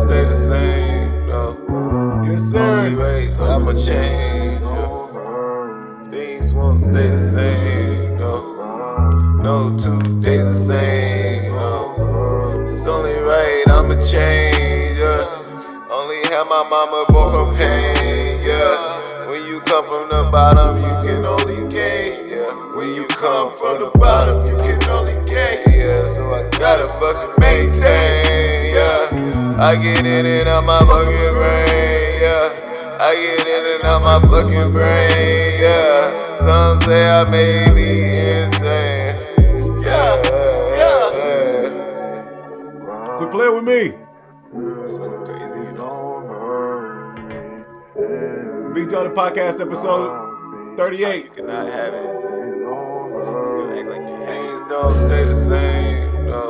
stay the same, no. Yes, sir. Only way I'ma change, things won't stay the same, no. No 2 days the same, no. It's only right I'ma change, Only have my mama born from pain, When you come from the bottom, you can only gain, When you come from the bottom, you can only gain, So I gotta fucking maintain, I get in and out my fucking brain, I get in and out my fucking brain, Some say I may be insane, Quit playing with me. It's fucking crazy, you know. Big Jawhdin Podcast episode 38. You cannot have it. It's gonna act like your hands don't stay the same, no.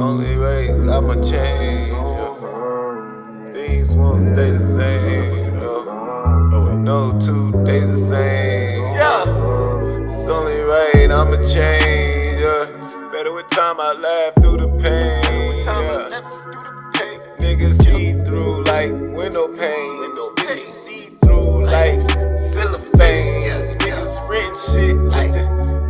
Only way I'ma change, things won't stay the same, no. No 2 days the same, It's only right I'ma change, Better with time I laugh through the pain, Niggas see through like window panes. Niggas see through like cellophane. Niggas written shit just to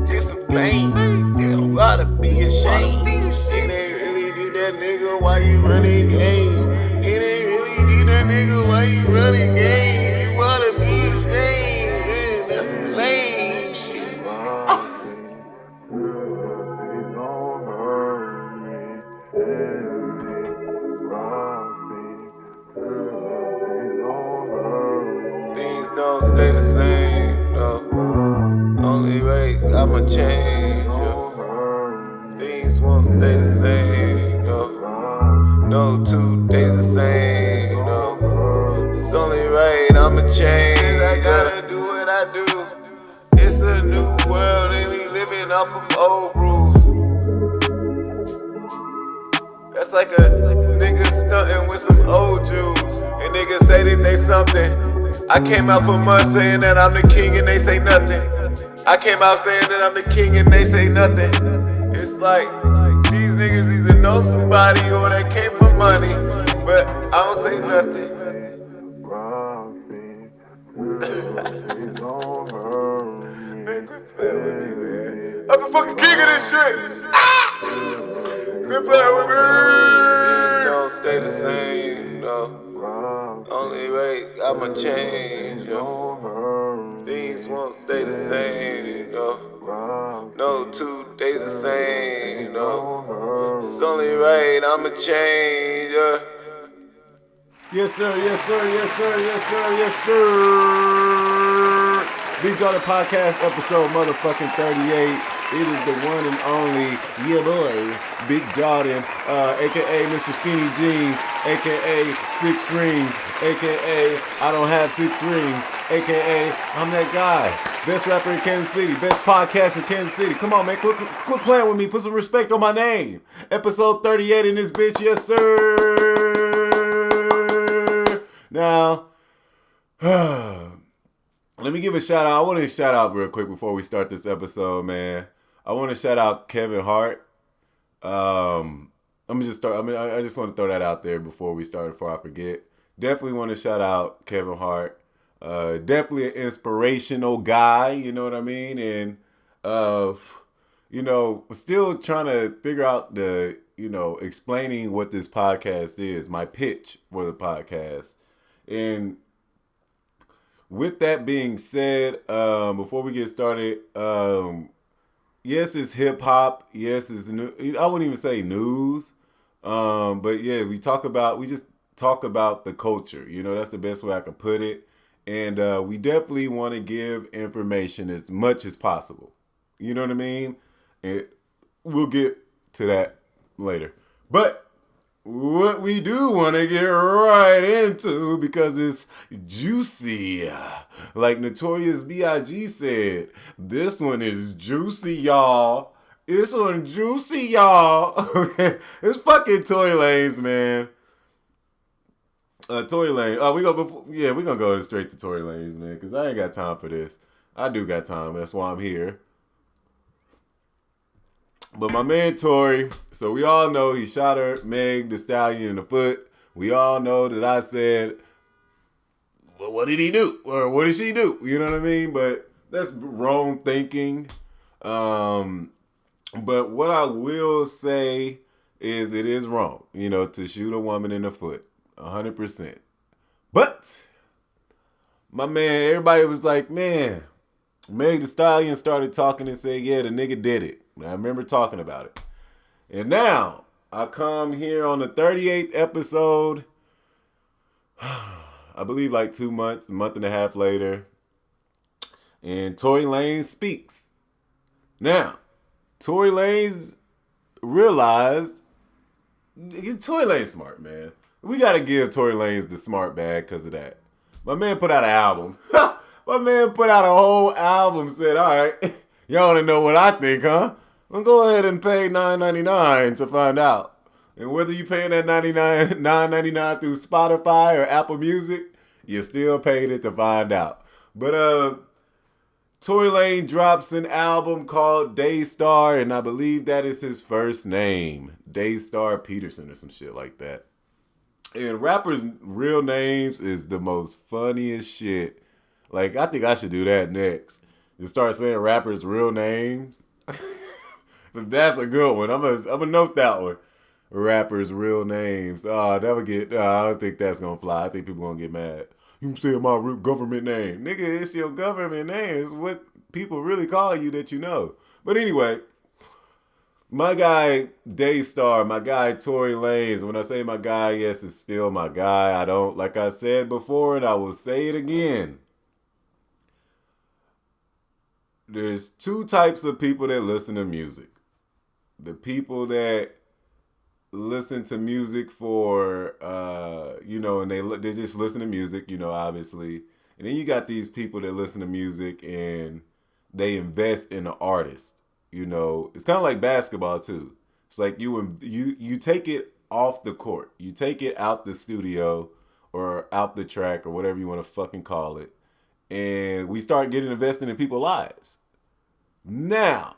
get some fame. They don't gotta be ashamed. It ain't really do that nigga why you running game. It ain't really do that nigga why you running game. You wanna be ashamed, man. That's some lame shit. Things don't stay the same, no. Only way I'ma change, Things won't stay the same, no. No 2 days the same, no. It's only right I'ma change. I gotta do what I do. It's a new world and we living off of old rules. That's like a nigga stunting with some old Jews. And niggas say that they something. I came out for months saying that I'm the king and they say nothing. I came out saying that I'm the king and they say nothing. It's like, these niggas either know somebody or they came for money, but I don't say nothing. Man, quit playing with me, man. I'm the fucking king of this shit. Quit playing with me. Things don't stay the same, no. Only way I'ma change, Things won't stay the same, no. No 2 days the same, no. It's only right I'ma change, Yes, sir. Yes, sir. Yes, sir. Yes, sir. Yes, sir. Big Jawhdin Podcast episode motherfucking 38. It is the one and only, boy, Big Jawhdin, a.k.a. Mr. Skinny Jeans, a.k.a. 6 Rings, a.k.a. I don't have 6 rings, a.k.a. I'm that guy. Best rapper in Kansas City, best podcast in Kansas City. Come on, man, quit playing with me. Put some respect on my name. Episode 38 in this bitch, yes, sir. Now, let me give a shout out. I want to shout out real quick before we start this episode, man. I want to shout out Kevin Hart. I'm gonna just start. I just want to throw that out there before we start, before I forget. Definitely want to shout out Kevin Hart. Definitely an inspirational guy. You know what I mean? And still trying to figure out explaining what this podcast is. My pitch for the podcast. And with that being said, before we get started, yes, it's hip hop. Yes, it's new. I wouldn't even say news. But yeah, we just talk about the culture. That's the best way I could put it. And we definitely want to give information as much as possible. You know what I mean? And we'll get to that later. But what we do want to get right into, because it's juicy, like Notorious B.I.G. said, this one is juicy, y'all. This one juicy, y'all. It's fucking Tory Lanez, man. Tory Lanez. We're gonna go straight to Tory Lanez, man, because I ain't got time for this. I do got time. That's why I'm here. But my man Tory, so we all know he shot her, Meg Thee Stallion, in the foot We all know that I said, well, what did he do? Or what did she do? You know what I mean? But that's wrong thinking. But what I will say is it is wrong, to shoot a woman in the foot. 100%. But, my man, everybody was like, man, Meg Thee Stallion started talking and said, yeah, the nigga did it. I remember talking about it. And now, I come here on the 38th episode, I believe like 2 months, a month and a half later, and Tory Lanez speaks. Now, Tory Lanez realized, Tory Lanez smart, man. We got to give Tory Lanez the smart bag because of that. My man put out an album. My man put out a whole album, said, all right, y'all want to know what I think, huh? Well, go ahead and pay $9.99 to find out. And whether you paying that $9.99 through Spotify or Apple Music, you still paid it to find out. But Tory Lanez drops an album called Daystar, and I believe that is his first name. Daystar Peterson or some shit like that. And rappers' real names is the most funniest shit. Like, I think I should do that next. Just start saying rappers' real names. But that's a good one. I'm gonna note that one. Rappers' real names. I don't think that's gonna fly. I think people gonna get mad. You saying my government name. Nigga, it's your government name. It's what people really call you that you know. But anyway, my guy Daystar, my guy Tory Lanez. When I say my guy, yes, it's still my guy. Like I said before, and I will say it again. There's two types of people that listen to music. The people that listen to music for, and they just listen to music, obviously. And then you got these people that listen to music and they invest in the artist. It's kind of like basketball too. It's like you take it off the court. You take it out the studio or out the track or whatever you want to fucking call it. And we start getting invested in people's lives. Now,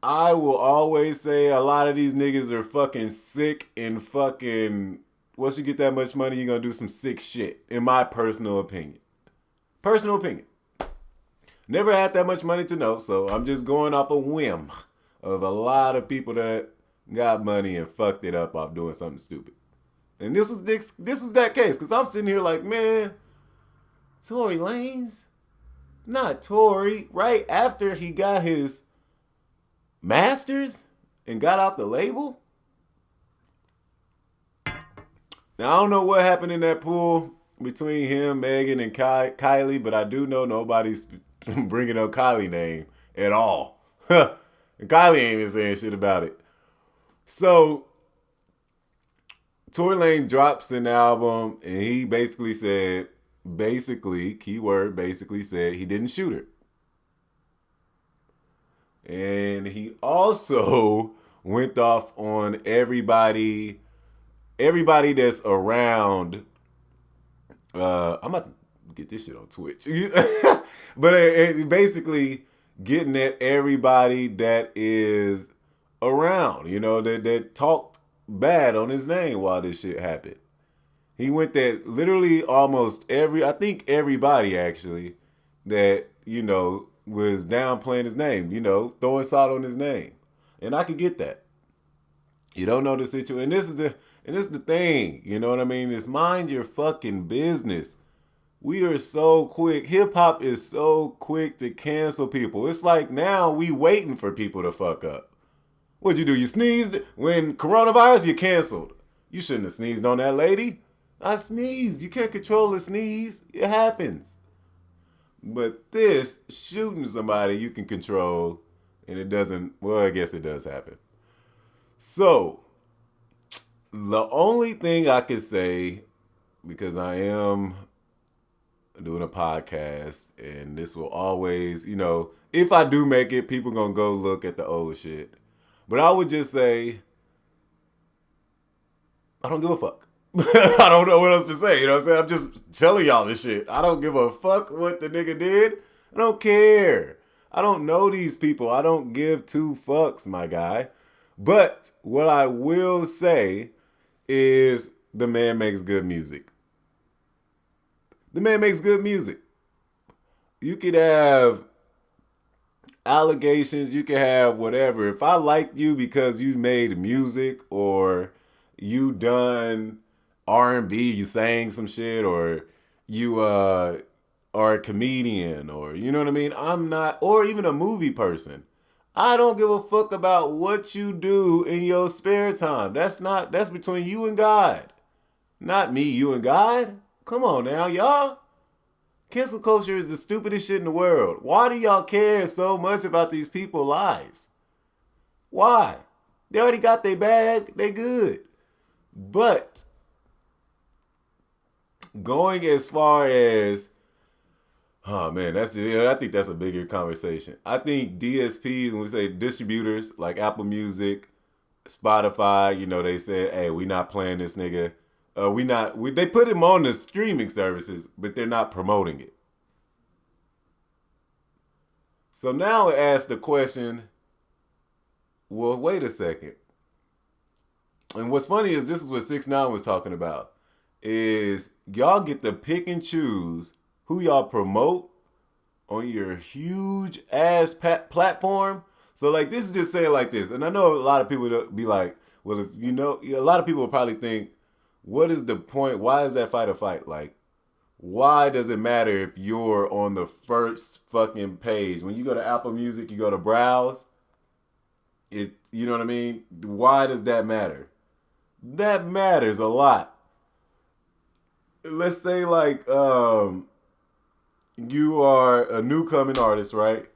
I will always say a lot of these niggas are fucking sick and fucking, once you get that much money, you're going to do some sick shit, in my personal opinion. Personal opinion. Never had that much money to know, so I'm just going off a whim of a lot of people that got money and fucked it up off doing something stupid. And this was that case, because I'm sitting here like, man, Tory Lanez? Not Tory. Right after he got his masters and got out the label? Now, I don't know what happened in that pool between him, Megan, and Kylie, but I do know nobody's bringing up Kylie's name at all. And Kylie ain't even saying shit about it. So, Tory Lanez drops an album, and he basically said, keyword, said he didn't shoot her. And he also went off on everybody that's around. I'm about to get this shit on Twitch. But basically getting at everybody that is around, that talked bad on his name while this shit happened. He went at literally almost everybody actually that, was downplaying his name, throwing salt on his name. And I could get that. You don't know the situation. And this is the thing, you know what I mean? It's mind your fucking business. We are so quick. Hip hop is so quick to cancel people. It's like now we waiting for people to fuck up. What'd you do? You sneezed? When coronavirus, you canceled. You shouldn't have sneezed on that lady. I sneezed. You can't control a sneeze. It happens. But this, shooting somebody you can control, and it doesn't, well, I guess it does happen. So, the only thing I could say, because I am doing a podcast, and this will always, if I do make it, people gonna go look at the old shit. But I would just say, I don't give a fuck. I don't know what else to say. You know what I'm saying? I'm just telling y'all this shit. I don't give a fuck what the nigga did. I don't care. I don't know these people. I don't give two fucks, my guy. But what I will say is the man makes good music. The man makes good music. You could have allegations, you could have whatever. If I like you because you made music or you done R&B, you sang some shit, or you are a comedian, or you know what I mean? I'm not, or even a movie person. I don't give a fuck about what you do in your spare time. That's between you and God. Not me, you and God. Come on now, y'all. Cancel culture is the stupidest shit in the world. Why do y'all care so much about these people's lives? Why? They already got their bag. They good. But going as far as, oh man, I think that's a bigger conversation. I think DSPs, when we say distributors like Apple Music, Spotify, they said, hey, we not playing this nigga. They put him on the streaming services, but they're not promoting it. So now it asks the question, well, wait a second. And what's funny is this is what 6ix9ine was talking about, is y'all get to pick and choose who y'all promote on your huge ass platform. So like, this is just saying like this. And I know a lot of people will be like, well, if a lot of people will probably think, what is the point? Why is that fight a fight? Like, why does it matter if you're on the first fucking page? When you go to Apple Music, you go to browse. You know what I mean? Why does that matter? That matters a lot. Let's say like you are a new coming artist, right?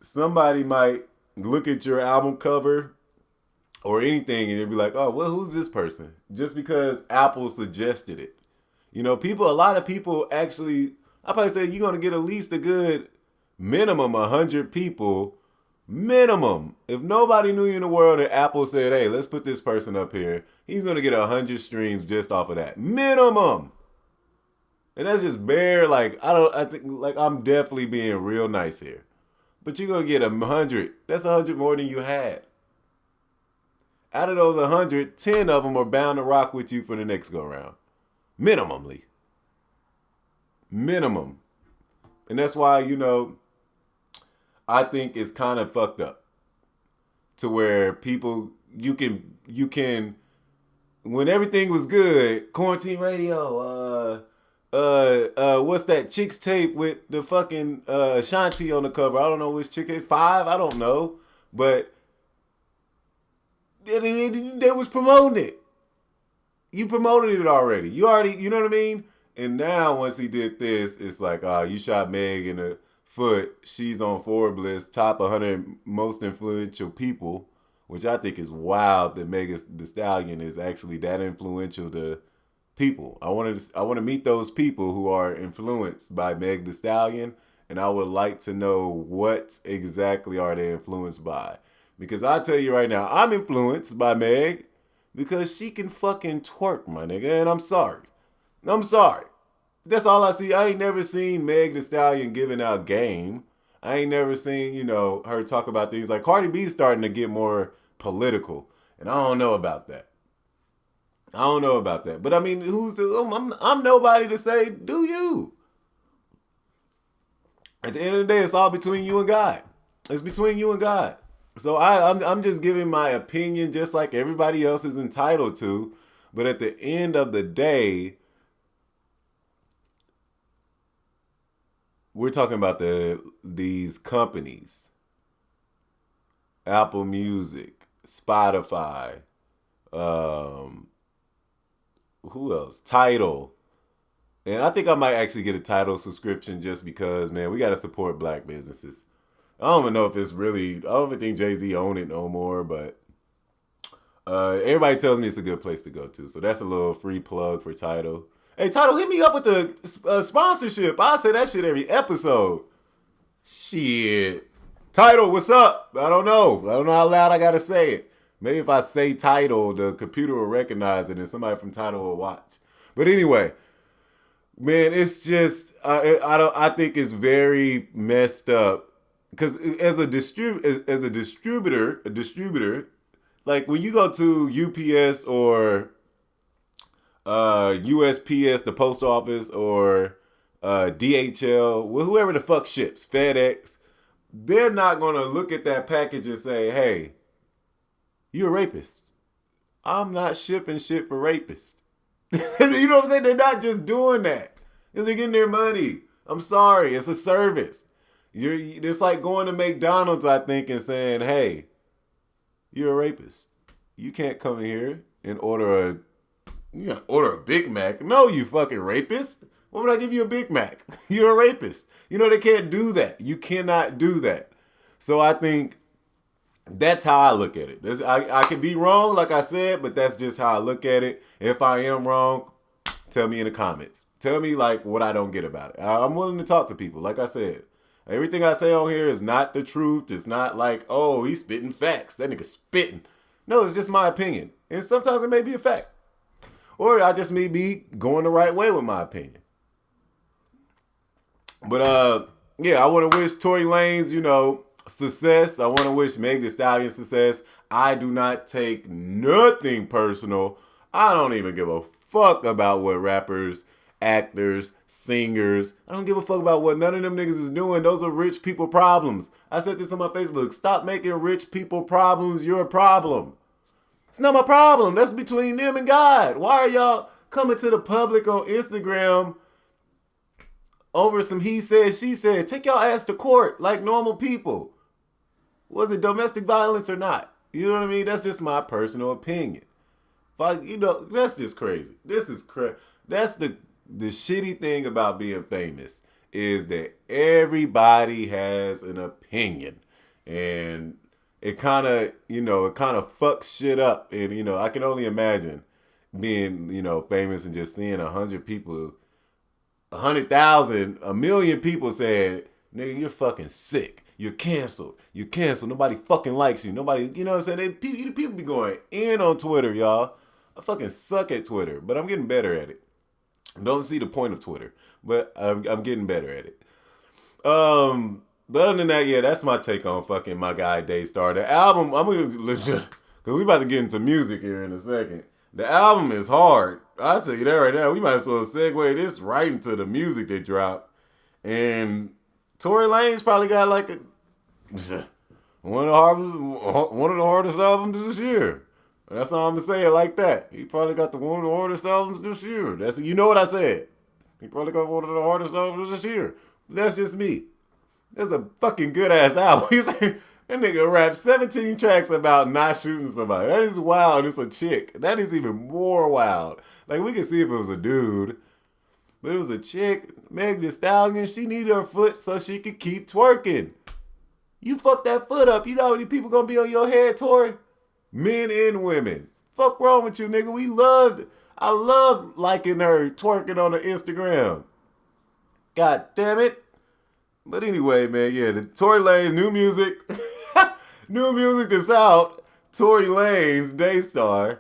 Somebody might look at your album cover or anything and they'll be like, oh, well, who's this person? Just because Apple suggested it. A lot of people actually, I probably say you're going to get at least a good minimum 100 people. Minimum. If nobody knew you in the world and Apple said, hey, let's put this person up here, he's going to get 100 streams just off of that. Minimum. And that's just bare, I think I'm definitely being real nice here. But you're going to get 100. That's 100 more than you had. Out of those 100, 10 of them are bound to rock with you for the next go round. Minimally. Minimum. And that's why, I think it's kind of fucked up. To where people, you can, when everything was good, quarantine radio, what's that Chicks tape with the fucking Ashanti on the cover? I don't know which chick it 5, I don't know. But they was promoting it. You promoted it already. You know what I mean? And now once he did this, it's like, you shot Meg in the foot. She's on Forbes top 100 most influential people, which I think is wild that Meg Thee Stallion is actually that influential to people. I want to meet those people who are influenced by Meg Thee Stallion, and I would like to know what exactly are they influenced by. Because I tell you right now, I'm influenced by Meg because she can fucking twerk, my nigga, and I'm sorry. That's all I see. I ain't never seen Meg Thee Stallion giving out game. I ain't never seen, her talk about things like Cardi B's starting to get more political, and I don't know about that. But I mean, I'm nobody to say, do you? At the end of the day, it's all between you and God. It's between you and God. So I'm just giving my opinion just like everybody else is entitled to. But at the end of the day, we're talking about these companies. Apple Music, Spotify, who else? Tidal. And I think I might actually get a Tidal subscription just because, man, we got to support black businesses. I don't even know if it's really, I don't even think Jay-Z own it no more, but everybody tells me it's a good place to go to. So that's a little free plug for Tidal. Hey, Tidal, hit me up with the sponsorship. I say that shit every episode. Shit. Tidal, what's up? I don't know how loud I got to say it. Maybe if I say Tidal, the computer will recognize it and somebody from Tidal will watch. But anyway, man, it's just, I think it's very messed up. Because as a distributor, like when you go to UPS or USPS, the post office, or DHL, whoever the fuck ships, FedEx, they're not going to look at that package and say, hey, you're a rapist. I'm not shipping shit for rapists. You know what I'm saying? They're not just doing that because they're getting their money. I'm sorry. It's a service. It's like going to McDonald's, I think, and saying, hey, you're a rapist. You can't come in here and order a Big Mac. No, you fucking rapist. Why would I give you a Big Mac? You're a rapist. You know, they can't do that. You cannot do that. So I think that's how I look at it. I could be wrong, like I said, but that's just how I look at it. If I am wrong, tell me in the comments. Tell me like what I don't get about it. I'm willing to talk to people. Like I said, everything I say on here is not the truth. It's not like, oh, he's spitting facts. That nigga spitting. No, it's just my opinion. And sometimes it may be a fact. Or I just may be going the right way with my opinion. But yeah, I want to wish Tory Lanez, success. I want to wish Meg Thee Stallion success. I do not take nothing personal. I don't even give a fuck about what rappers, actors, singers. I don't give a fuck about what none of them niggas is doing. Those are rich people problems. I said this on my Facebook. Stop making rich people problems your problem. It's not my problem. That's between them and God. Why are y'all coming to the public on Instagram over some he said, she said? Take y'all ass to court like normal people. Was it domestic violence or not? You know what I mean? That's just my personal opinion. But, that's just crazy. This is crazy. That's the shitty thing about being famous is that everybody has an opinion. And it kind of fucks shit up. And, I can only imagine being, famous and just seeing 100 people, 100,000, a million people saying, nigga, you're fucking sick. You're canceled. You're canceled. Nobody fucking likes you. Nobody, you know what I'm saying? People be going in on Twitter, y'all. I fucking suck at Twitter, but I'm getting better at it. Don't see the point of Twitter, but I'm getting better at it. But other than that, yeah, that's my take on fucking my guy Daystar. The album, I'm gonna because we about to get into music here in a second. The album is hard. I'll tell you that right now. We might as well segue this right into the music they dropped. And Tory Lanez probably got like one of the hardest albums this year. That's all I'm gonna say it like that. He probably got one of the hardest albums this year. That's what I said. He probably got one of the hardest albums this year. But that's just me. That's a fucking good ass album. He's like, that nigga rapped 17 tracks about not shooting somebody. That is wild. It's a chick. That is even more wild. Like, we could see if it was a dude, but it was a chick. Meg Thee Stallion, she needed her foot so she could keep twerking. You fuck that foot up, you know how many people gonna be on your head, Tory? Men and women. Fuck wrong with you, nigga? I love liking her twerking on the Instagram. God damn it. But anyway, man, yeah, the Tory Lanez new music. New music is out. Tory Lanez, Daystar.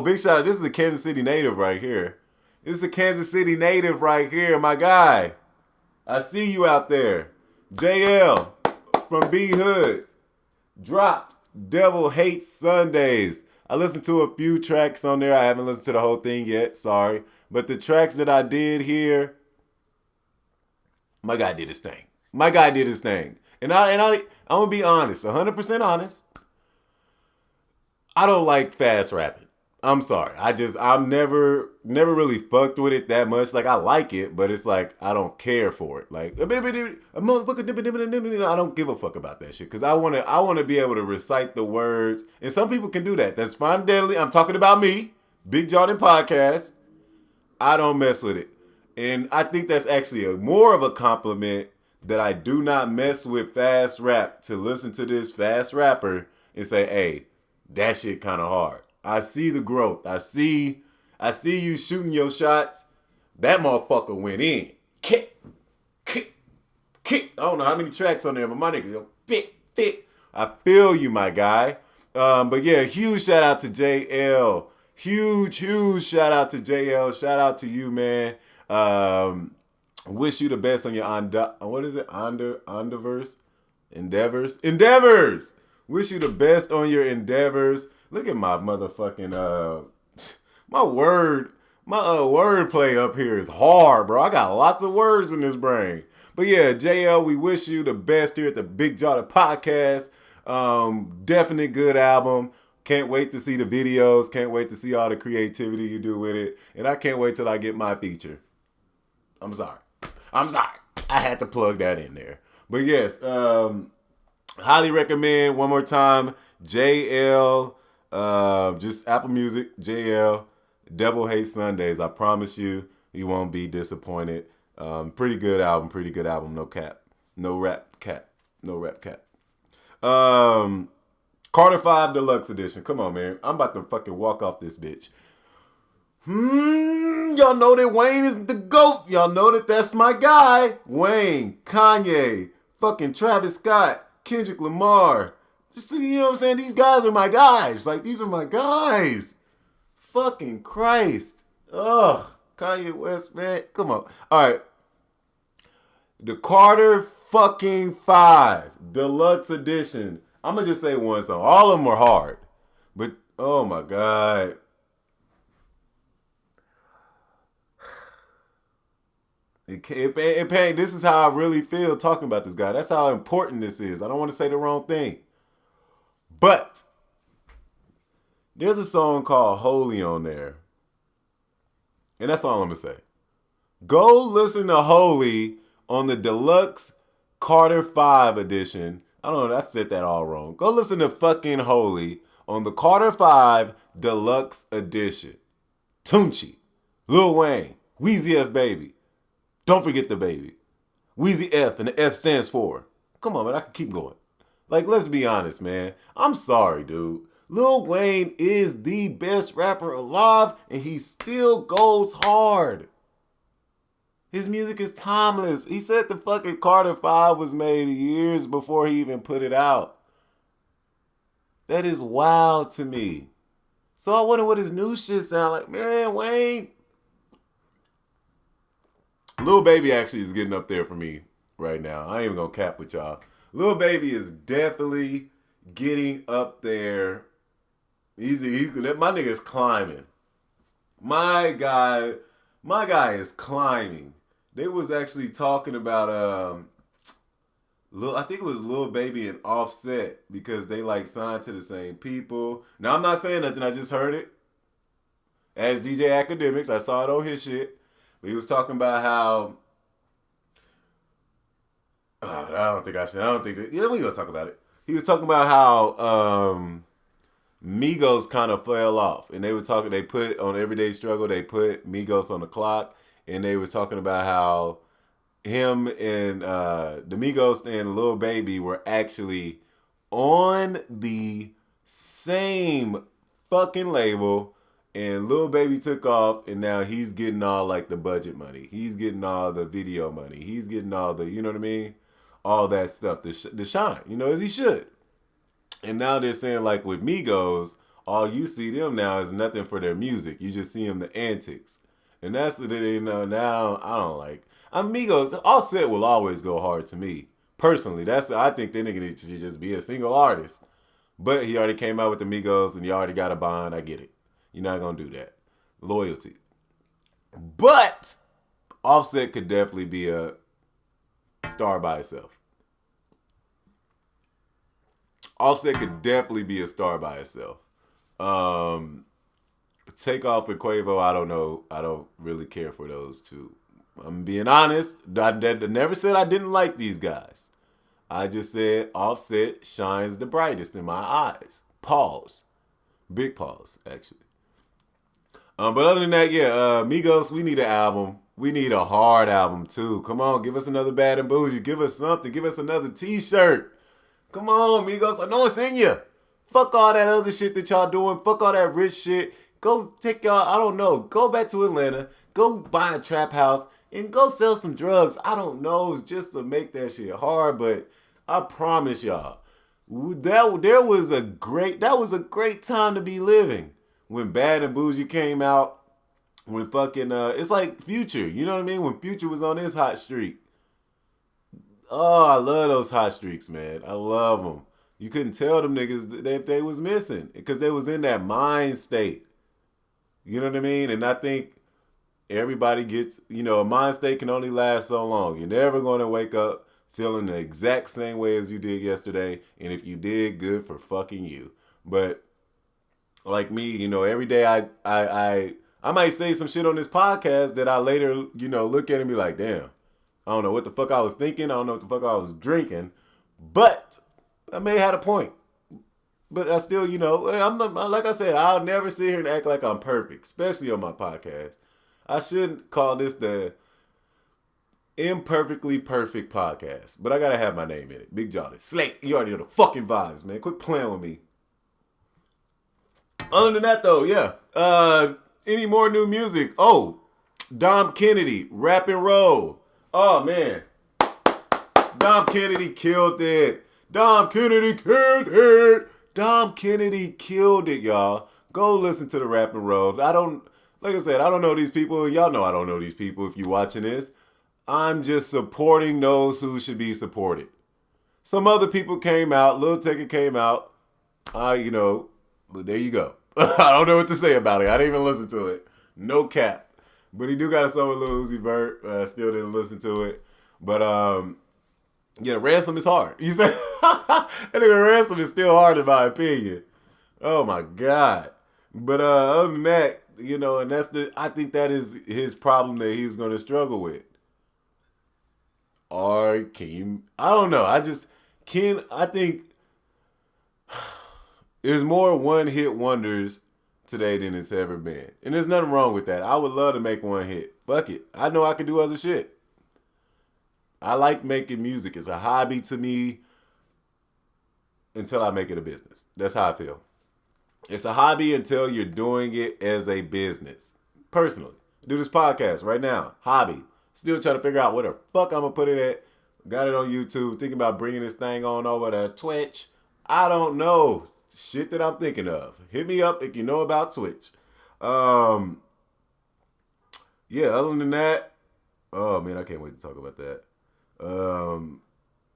Big shout out. This is a Kansas City native right here. This is a Kansas City native right here, my guy. I see you out there. JL from B Hood. Dropped Devil Hates Sundays. I listened to a few tracks on there. I haven't listened to the whole thing yet. Sorry. But the tracks that I did hear, my guy did his thing. And I'm going to be honest, 100% honest. I don't like fast rapping. I'm sorry. I'm never really fucked with it that much. Like, I like it, but it's like, I don't care for it. Like, I don't give a fuck about that shit. Because I want to be able to recite the words. And some people can do that. That's fine, deadly. I'm talking about me. Big Jawhdin Podcast. I don't mess with it. And I think that's actually more of a compliment that I do not mess with fast rap to listen to this fast rapper and say, hey, that shit kind of hard. I see the growth. I see you shooting your shots. That motherfucker went in. Kick. I don't know how many tracks on there, but my nigga, fit. I feel you, my guy. But yeah, huge shout out to JL. Huge shout out to JL. Shout out to you, man. Wish you the best on your endeavors. Wish you the best on your endeavors. Look at my motherfucking My word play up here is hard, bro. I got lots of words in this brain. But yeah, JL, we wish you the best here at the Big Jawhdin podcast. Definitely good album. Can't wait to see the videos. Can't wait to see all the creativity you do with it. And I can't wait till I get my feature. I'm sorry. I had to plug that in there. But yes, highly recommend one more time. JL, just Apple Music, JL, Devil Hates Sundays. I promise you, you won't be disappointed. Pretty good album, no cap. No rap cap. Carter 5 Deluxe Edition. Come on, man. I'm about to fucking walk off this bitch. Y'all know that Wayne is the GOAT. Y'all know that that's my guy. Wayne, Kanye, fucking Travis Scott, Kendrick Lamar. Just, you know what I'm saying? These guys are my guys. Like, these are my guys. Fucking Christ. Ugh. Kanye West, man. Come on. All right. The Carter fucking 5 Deluxe Edition. I'm going to just say one song. All of them are hard. But, oh my God. This is how I really feel talking about this guy. That's how important this is. I don't want to say the wrong thing. But there's a song called Holy on there. And that's all I'm going to say. Go listen to Holy on the Deluxe Carter 5 edition. I don't know, I said that all wrong. Go listen to fucking Holy on the Carter 5 Deluxe edition. Tunchi, Lil Wayne, Weezy F Baby. Don't forget the baby. Weezy F, and the F stands for. Come on, man, I can keep going. Like, let's be honest, man. I'm sorry, dude. Lil Wayne is the best rapper alive, and he still goes hard. His music is timeless. He said the fucking Carter 5 was made years before he even put it out. That is wild to me. So I wonder what his new shit sound like. Man, Wayne. Lil Baby actually is getting up there for me right now. I ain't even gonna cap with y'all. Lil Baby is definitely getting up there. My nigga is climbing. My guy is climbing. They was actually talking about I think it was Lil Baby and Offset because they like signed to the same people. Now I'm not saying nothing, I just heard it. As DJ Academics, I saw it on his shit. But he was talking about how we gonna talk about it. He was talking about how Migos kind of fell off, and they put on Everyday Struggle, they put Migos on the clock, and they were talking about how him and the Migos and Lil Baby were actually on the same fucking label, and Lil Baby took off, and now he's getting all like the budget money. He's getting all the video money. He's getting all the, you know what I mean? All that stuff, the shine, you know, as he should. And now they're saying like with Migos, all you see them now is nothing for their music. You just see them the antics. And that's what they know now. I don't like. Migos, Offset will always go hard to me. Personally, I think that nigga should just be a single artist. But he already came out with the Migos and you already got a bond. I get it. You're not going to do that. Loyalty. But Offset could definitely be a star by itself. Offset could definitely be a star by itself. Takeoff and Quavo, I don't know. I don't really care for those two. I'm being honest. I never said I didn't like these guys. I just said Offset shines the brightest in my eyes. Pause. Big pause, actually. But other than that, yeah, Migos, we need an album. We need a hard album, too. Come on, give us another Bad and Bougie. Give us something. Give us another t-shirt. Come on, Migos. I know it's in you. Fuck all that other shit that y'all doing. Fuck all that rich shit. Go take y'all, I don't know, go back to Atlanta. Go buy a trap house and go sell some drugs. I don't know. It's just to make that shit hard, but I promise y'all, that was a great time to be living. When Bad and Bougie came out, when fucking, it's like Future, you know what I mean? When Future was on his hot streak. Oh, I love those hot streaks, man. I love them. You couldn't tell them niggas that they was missing because they was in that mind state. You know what I mean? And I think everybody gets, a mind state can only last so long. You're never going to wake up feeling the exact same way as you did yesterday. And if you did, good for fucking you. But like me, every day I might say some shit on this podcast that I later, look at and be like, damn, I don't know what the fuck I was thinking. I don't know what the fuck I was drinking. But I may have had a point. But I still, I'm not, like I said, I'll never sit here and act like I'm perfect, especially on my podcast. I shouldn't call this the imperfectly perfect podcast, but I gotta have my name in it. Big Jawhdin. Slate, you already know the fucking vibes, man. Quit playing with me. Other than that, though, yeah. Any more new music? Oh, Dom Kennedy, Rap and Roll. Oh, man. Dom Kennedy killed it. Dom Kennedy killed it. Dom Kennedy killed it, y'all. Go listen to the Rap and Roll. Like I said, I don't know these people. Y'all know I don't know these people if you're watching this. I'm just supporting those who should be supported. Some other people came out. Lil Tecca came out. But there you go. I don't know what to say about it. I didn't even listen to it. No cap. But he do got a song with Lil Uzi Vert. I still didn't listen to it. But, yeah, Ransom is hard. You say that nigga Ransom is still hard in my opinion. Oh my God. But other than that, and I think that is his problem that he's gonna struggle with. Or I don't know. I think there's more one-hit wonders today than it's ever been. And there's nothing wrong with that. I would love to make one hit. Fuck it. I know I can do other shit. I like making music. It's a hobby to me until I make it a business. That's how I feel. It's a hobby until you're doing it as a business. Personally. I do this podcast right now. Hobby. Still trying to figure out where the fuck I'm going to put it at. Got it on YouTube. Thinking about bringing this thing on over to Twitch. I don't know. Shit that I'm thinking of. Hit me up if you know about Twitch. Yeah, other than that, oh man, I can't wait to talk about that.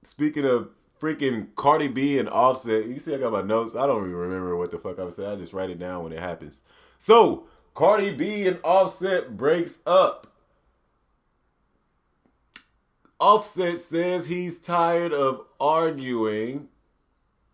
Speaking of freaking Cardi B and Offset, you see I got my notes. I don't even remember what the fuck I was saying. I just write it down when it happens. So, Cardi B and Offset breaks up. Offset says he's tired of arguing.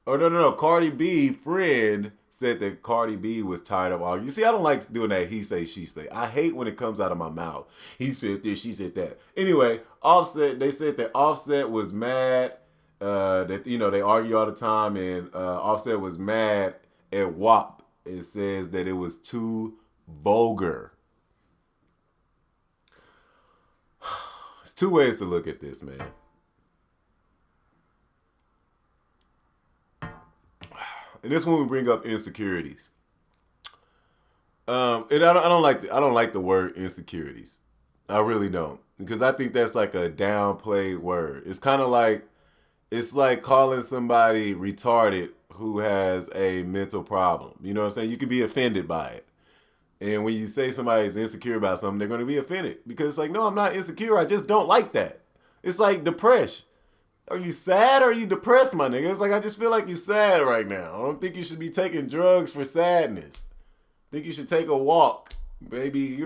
Or no. Cardi B friend said that Cardi B was tired of arguing. You see, I don't like doing that he say, she say. I hate when it comes out of my mouth. He said this, she said that. Anyway, Offset, they said that Offset was mad. That, they argue all the time. And Offset was mad at WAP. It says that it was too vulgar. There's two ways to look at this, man. And this one we bring up insecurities. And I don't like the word insecurities. I really don't, because I think that's like a downplayed word. It's kind of like calling somebody retarded who has a mental problem. You know what I'm saying? You could be offended by it. And when you say somebody's insecure about something, they're going to be offended because it's like, no, I'm not insecure. I just don't like that. It's like depression. Are you sad or are you depressed, my nigga? It's like, I just feel like you're sad right now. I don't think you should be taking drugs for sadness. I think you should take a walk. Maybe,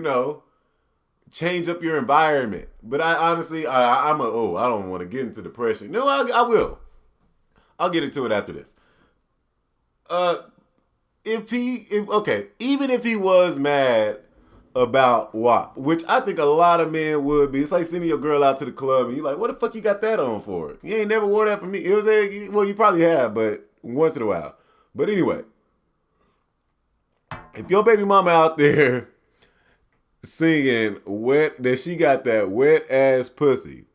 change up your environment. But I honestly, I don't want to get into depression. No, I will. I'll get into it after this. Even if he was mad about WAP, which I think a lot of men would be. It's like sending your girl out to the club and you're like, what the fuck you got that on for? You ain't never wore that for me. Well, you probably have, but once in a while. But anyway, if your baby mama out there singing that she got that wet ass pussy,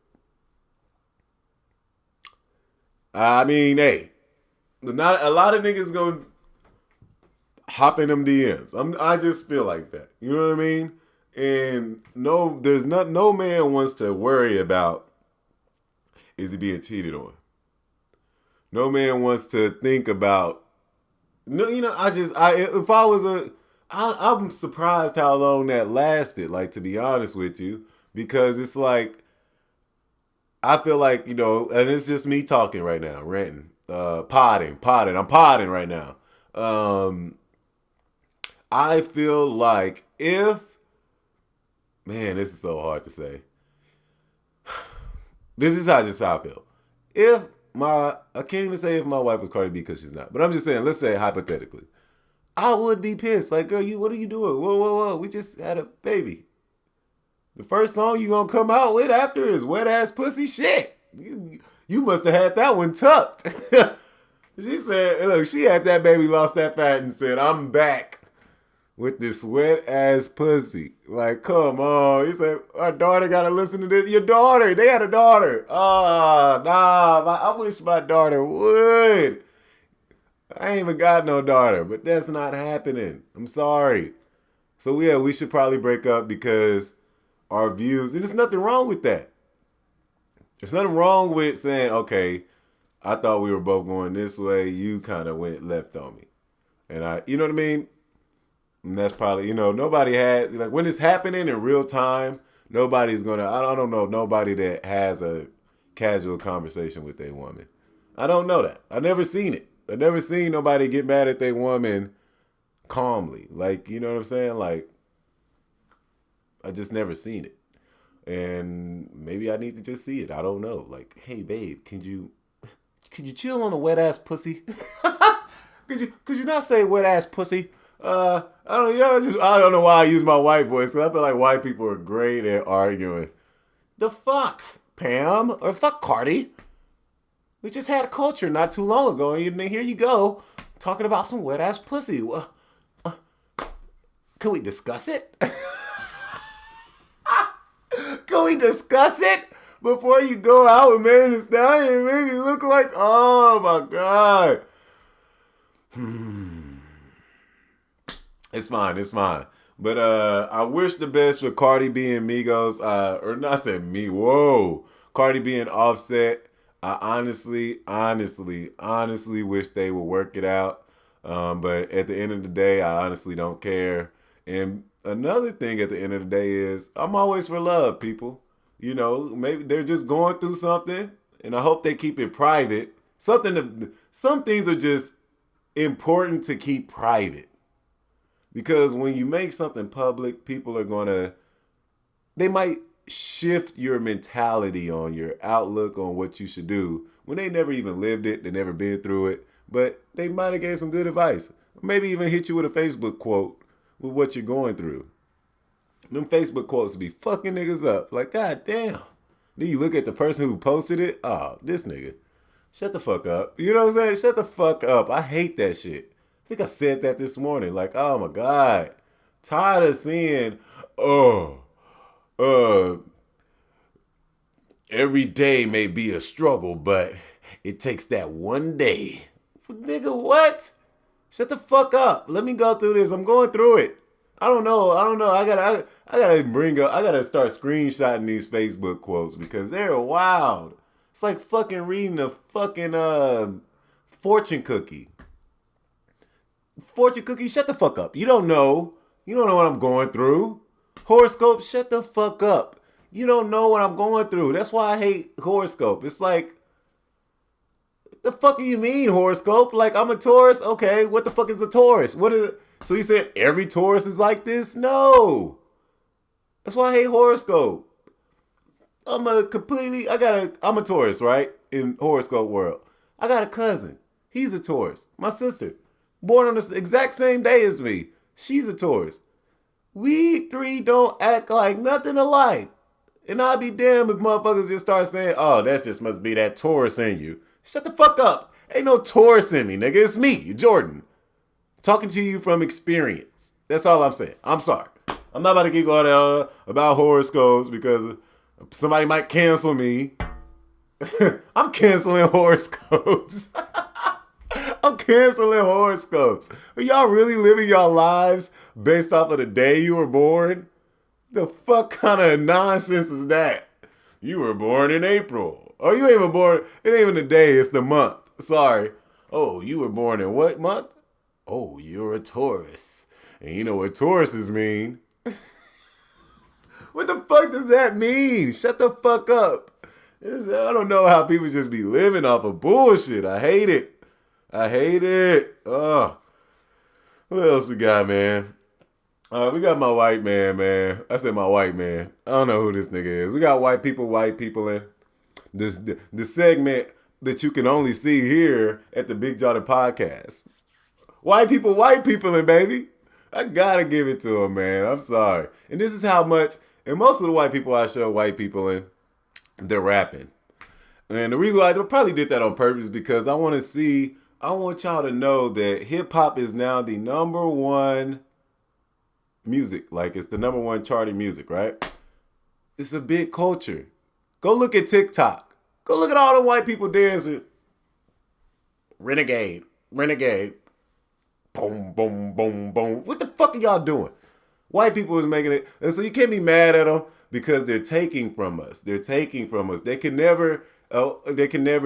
I mean, hey, not a lot of niggas gonna hop in them DMs. I just feel like that. You know what I mean? And no man wants to worry about is he being cheated on. No man wants to think about. No, I'm surprised how long that lasted. Like, to be honest with you, because it's like I feel like and it's just me talking right now, ranting, podding. I'm podding right now. I feel like man, this is so hard to say. This is just how I feel. I can't even say if my wife was Cardi B because she's not. But I'm just saying, let's say hypothetically. I would be pissed. Like, girl, what are you doing? Whoa. We just had a baby. The first song you gonna come out with after is Wet Ass Pussy Shit. You must have had that one tucked. She said, look, she had that baby, lost that fat, and said, I'm back with this wet ass pussy. Like, come on. He said, our daughter gotta listen to this. Your daughter, they had a daughter. Oh, nah, I wish my daughter would. I ain't even got no daughter, but that's not happening. I'm sorry. So yeah, we should probably break up because our views, and there's nothing wrong with that. There's nothing wrong with saying, okay, I thought we were both going this way. You kind of went left on me. And you know what I mean? And that's probably, nobody had, like when it's happening in real time, nobody's going to, I don't know nobody that has a casual conversation with their woman. I don't know that. I've never seen it. I've never seen nobody get mad at their woman calmly. Like, you know what I'm saying? Like, I just never seen it. And maybe I need to just see it. I don't know. Like, hey, babe, could you chill on the wet ass pussy? could you not say wet ass pussy? I don't know why I use my white voice because I feel like white people are great at arguing. The fuck, Pam, or fuck Cardi. We just had a culture not too long ago, and here you go talking about some wet ass pussy. Can we discuss it? Can we discuss it before you go out with Megan Thee Stallion and make me look like, oh my God. It's fine. But I wish the best for Cardi B and Migos, or not saying me, whoa. Cardi B and Offset. I honestly wish they would work it out. But at the end of the day, I honestly don't care. And another thing at the end of the day is I'm always for love, people. Maybe they're just going through something, and I hope they keep it private. Some things are just important to keep private. Because when you make something public, people are they might shift your mentality on your outlook on what you should do when they never even lived it, they never been through it, but they might have gave some good advice. Maybe even hit you with a Facebook quote with what you're going through. Them Facebook quotes be fucking niggas up. Like, God damn. Then you look at the person who posted it. Oh, this nigga. Shut the fuck up. You know what I'm saying? Shut the fuck up. I hate that shit. I think I said that this morning. Like, oh my God. Tired of seeing, every day may be a struggle, but it takes that one day. Nigga, what? Shut the fuck up. Let me go through this. I'm going through it. I don't know. I gotta start screenshotting these Facebook quotes because they're wild. It's like fucking reading a fucking fortune cookie. Fortune cookie, shut the fuck up. You don't know. You don't know what I'm going through. Horoscope, shut the fuck up. You don't know what I'm going through. That's why I hate horoscope. It's like, the fuck do you mean horoscope? Like, I'm a Taurus? Okay, what the fuck is a Taurus? So you said every Taurus is like this? No. That's why I hate horoscope. I'm a Taurus, right? In horoscope world. I got a cousin. He's a Taurus. My sister. Born on the exact same day as me. She's a Taurus. We three don't act like nothing alike. And I'll be damned if motherfuckers just start saying, oh, that just must be that Taurus in you. Shut the fuck up. Ain't no Taurus in me, nigga. It's me, Jawhdin. Talking to you from experience. That's all I'm saying. I'm sorry. I'm not about to keep going on about horoscopes because somebody might cancel me. I'm canceling horoscopes. I'm canceling horoscopes. Are y'all really living y'all lives based off of the day you were born? The fuck kind of nonsense is that? You were born in April. Oh, you ain't even born. It ain't even the day. It's the month. Sorry. Oh, you were born in what month? Oh, you're a Taurus. And you know what Tauruses mean. What the fuck does that mean? Shut the fuck up. I don't know how people just be living off of bullshit. I hate it. Ugh. What else we got, man? We got my white man. I said my white man. I don't know who this nigga is. We got white people in this the segment that you can only see here at the Big Jawhdin podcast. White people in, baby. I gotta give it to them, man. I'm sorry. And this is how much, and most of the white people I show white people in, they're rapping. And the reason why I probably did that on purpose is because I want y'all to know that hip hop is now the number one music. Like, it's the number one charting music, right? It's a big culture. Go look at TikTok. Go look at all the white people dancing. Renegade. Boom, boom, boom, boom. What the fuck are y'all doing? White people is making it. And so you can't be mad at them because they're taking from us. They can never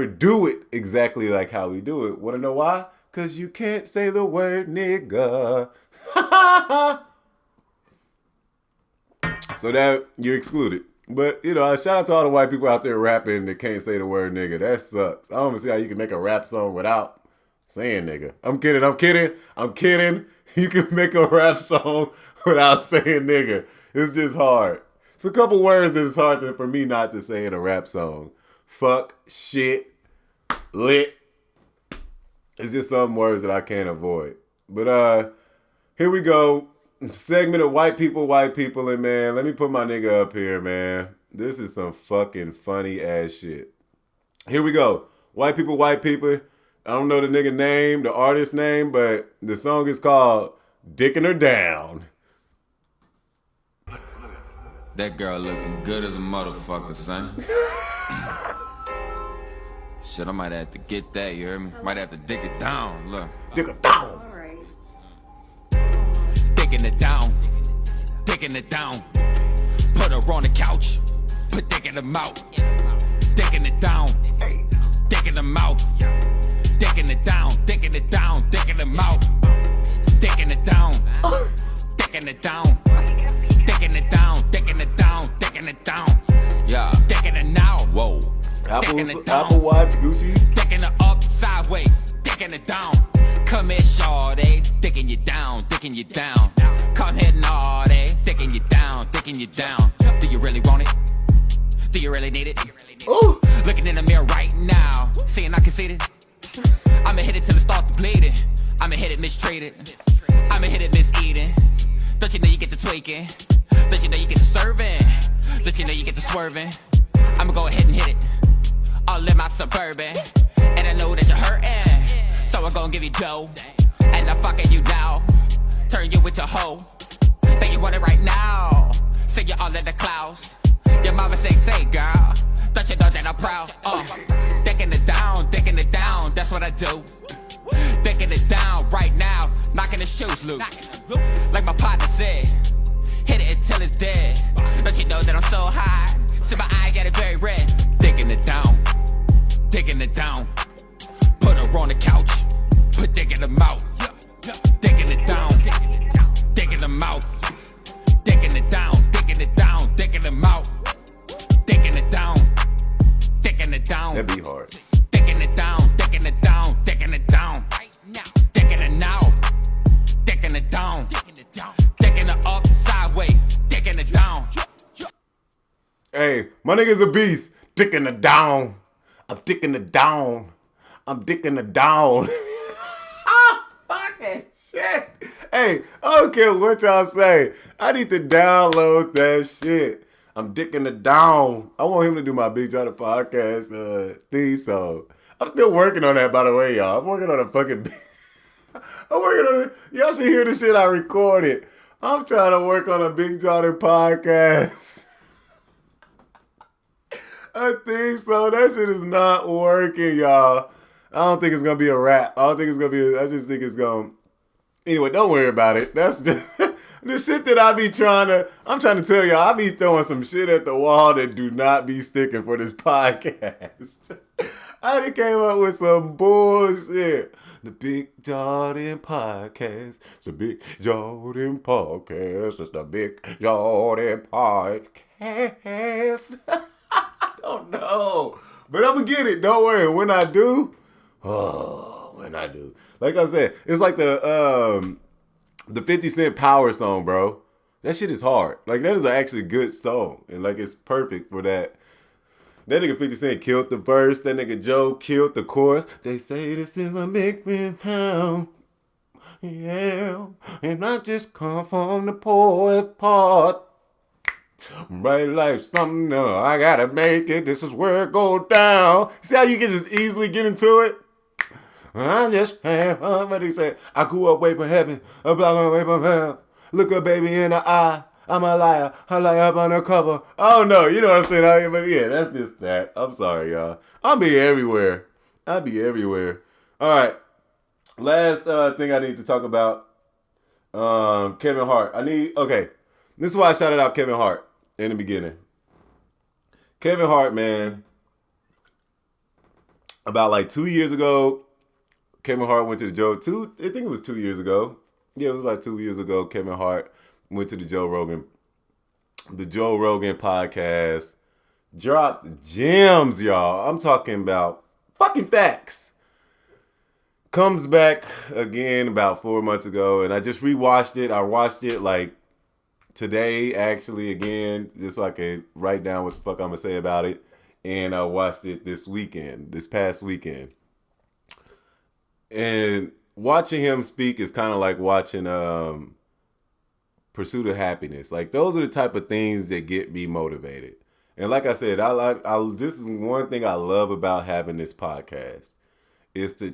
do it exactly like how we do it. Want to know why? Because you can't say the word nigga. So that you're excluded. But, shout out to all the white people out there rapping that can't say the word nigga. That sucks. I don't even see how you can make a rap song without saying nigga. I'm kidding. You can make a rap song without saying nigga. It's just hard. It's a couple words that it's hard for me not to say in a rap song. Fuck, shit, lit. It's just some words that I can't avoid. But here we go. Segment of white people, and man, let me put my nigga up here, man. This is some fucking funny ass shit. Here we go. White people. I don't know the nigga name, the artist name, but the song is called Dickin' Her Down. That girl looking good as a motherfucker, son. Shit, I might have to get that, you heard me? Might have to dig it down, look. Dick it down. Digging it down. Put her on the couch, put dick in the mouth. Digging it down, dick in the mouth. Digging it down, dick in the mouth. Digging it down, digging it down. Digging it down. Yeah, digging it now. Whoa. Apple Watch, Gucci. Digging it up sideways, digging it down. Come here, shawty, digging you down. Come here, naughty, digging you down. Do you really want it? Do you really need it? Ooh. Looking in the mirror right now, seeing I can see it. I'ma hit it till it starts bleeding. I'ma hit it mistreated. I'ma hit it miseating. Don't you know you get the tweaking? Don't you know you get the serving? Don't you know you get the swerving? I'ma go ahead and hit it. All in my Suburban. And I know that you're hurting. So I'm gonna give you dough. And I'm fucking you now. Turn you into a hoe. Think you want it right now. See you all in the clouds. Your mama say, girl. Don't you know that I'm proud? Dicking it down, that's what I do. Dicking it down right now, knocking the shoes loose. Like my partner said, hit it until it's dead. Don't you know that I'm so high? See my eye get it very red. Digging it down. Put her on the couch, put dick in the mouth. Digging it down, dick in the mouth. Digging it down, dick in the mouth. Digging it down. That'd be hard. Digging it down. Digging it now. Digging it down. Digging it up sideways. Digging it down. Hey, my nigga's a beast. Dicking it down. I'm dicking it down. Fucking shit. Hey, I don't care what y'all say. I need to download that shit. I'm dicking it down. I want him to do my Big Jawhdin podcast theme song. I'm still working on that, by the way, y'all. I'm working on a fucking... I'm working on it. Y'all should hear the shit I recorded. I'm trying to work on a Big Jawhdin podcast. A theme song. That shit is not working, y'all. I don't think it's going to be a rap. I just think it's going to... Anyway, don't worry about it. That's just... The shit that I'm trying to tell y'all, I be throwing some shit at the wall that do not be sticking for this podcast. I done came up with some bullshit. The Big Jawhdin podcast. It's the Big Jawhdin podcast. It's the Big Jawhdin podcast. I don't know. But I'm going to get it. Don't worry. When I do. Like I said, it's like the... The 50 Cent Power song, bro. That shit is hard. Like, that is actually a good song. And, like, it's perfect for that. That nigga 50 Cent killed the verse. That nigga Joe killed the chorus. They say this is a big town. Yeah. And I just come from the poorest part. Bright life, something new. I gotta make it. This is where it go down. See how you can just easily get into it? I'm just what he said. I grew up way from heaven, a block away from hell. Look a baby in the eye. I'm a liar. I lie up on the cover. Oh no, you know what I'm saying? But yeah, that's just that. I'm sorry, y'all. I'll be everywhere. All right. Last thing I need to talk about. Kevin Hart. Okay. This is why I shouted out Kevin Hart in the beginning. Kevin Hart, man. About like 2 years ago, Kevin Hart went to the I think it was 2 years ago. Yeah, it was about 2 years ago. Kevin Hart went to the Joe Rogan podcast, dropped gems, y'all. I'm talking about fucking facts. Comes back again about 4 months ago, and I just rewatched it. I watched it like today, actually, again, just so I could write down what the fuck I'm gonna say about it. And I watched it this past weekend. And watching him speak is kind of like watching Pursuit of Happiness. Like, those are the type of things that get me motivated. And like I said, this is one thing I love about having this podcast, is to